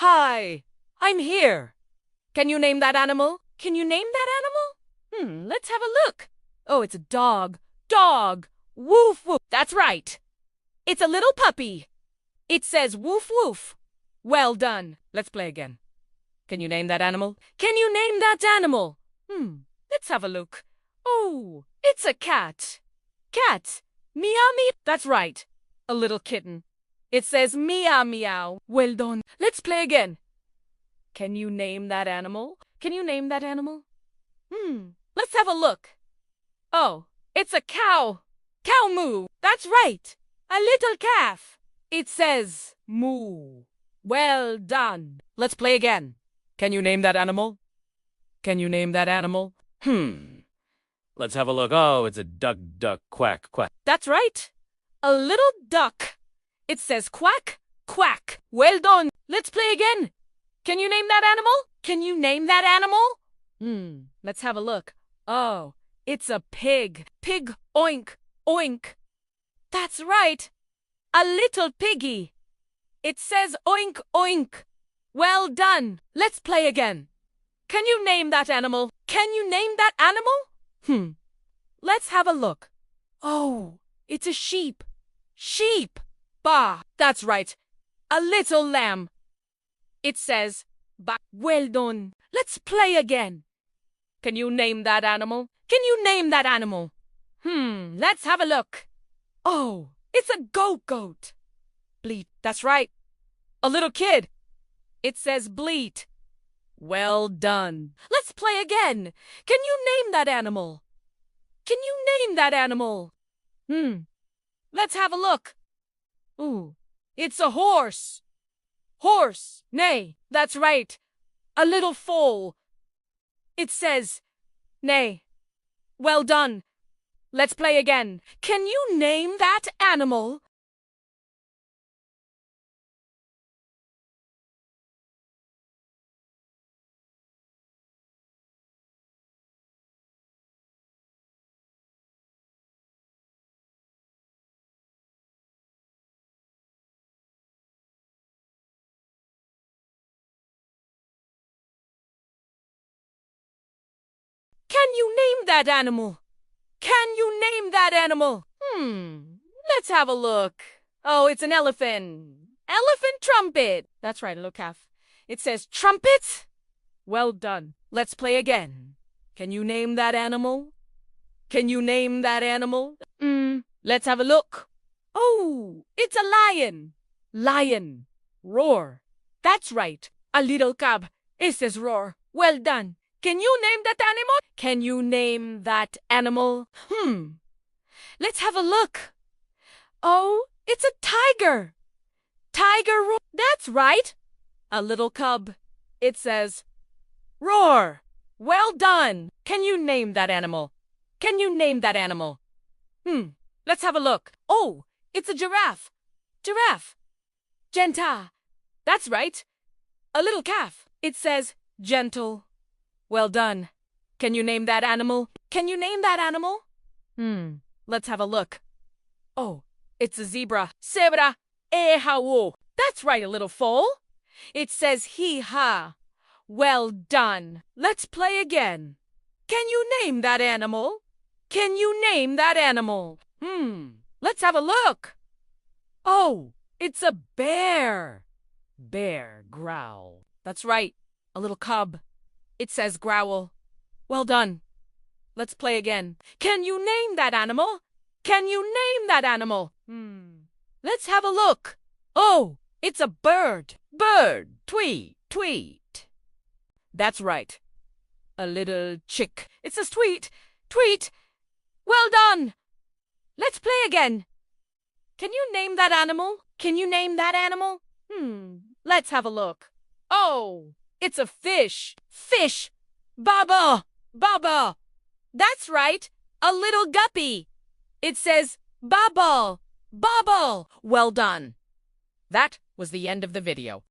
Hi, I'm here. Can you name that animal? Can you name that animal? Let's have a look. Oh, it's a dog. Dog. Woof woof. That's right. It's a little puppy. It says woof woof. Well done. Let's play again. Can you name that animal? Can you name that animal? Let's have a look. Oh, it's a cat. Cat. Meow meow. That's right. A little kitten. It says meow meow. Well done. Let's play again. Can you name that animal? Can you name that animal? Let's have a look. Oh, it's a cow. Cow moo. That's right. A little calf. It says moo. Well done. Let's play again. Can you name that animal? Can you name that animal? Let's have a look. Oh, it's a duck, duck, quack, quack. That's right. A little duck. It says quack, quack. Well done. Let's play again. Can you name that animal? Can you name that animal? Let's have a look. Oh, it's a pig. Pig, oink, oink. That's right. A little piggy. It says oink, oink. Well done. Let's play again. Can you name that animal? Can you name that animal? Let's have a look. Oh, it's a sheep. Sheep. Bah, that's right. A little lamb. It says bah. Well done. Let's play again. Can you name that animal? Can you name that animal? Let's have a look. Oh, it's a goat. Bleat. That's right. A little kid. It says bleat. Well done. Let's play again. Can you name that animal? Can you name that animal? Let's have a look. Ooh, it's a horse. Horse. Neigh. That's right. A little foal. It says neigh. Well done. Let's play again. Can you name that animal? Can you name that animal? Can you name that animal? Let's have a look. Oh, it's an elephant. Elephant trumpet. That's right, a little calf. It says trumpet. Well done. Let's play again. Can you name that animal? Can you name that animal? Let's have a look. Oh, it's a lion. Lion. Roar. That's right. A little cub. It says roar. Well done. Can you name that animal? Can you name that animal? Let's have a look. Oh, it's a tiger. Tiger roar. That's right. A little cub. It says roar. Well done. Can you name that animal? Can you name that animal? Let's have a look. Oh, it's a giraffe. Giraffe. Genta. That's right. A little calf. It says gentle. Well done. Can you name that animal? Can you name that animal? Let's have a look. Oh, it's a zebra. Zebra. Ehao. That's right, a little foal. It says hee-ha. Well done. Let's play again. Can you name that animal? Can you name that animal? Let's have a look. Oh, it's a bear. Bear, growl. That's right, a little cub. It says growl. Well done. Let's play again. Can you name that animal? Can you name that animal? Let's have a look. Oh, it's a bird. Bird. Tweet. Tweet. That's right. A little chick. It says tweet. Tweet. Well done. Let's play again. Can you name that animal? Can you name that animal? Let's have a look. Oh, it's a fish. Fish. Baba. Baba. That's right. A little guppy. It says bubble. Bubble. Well done. That was the end of the video.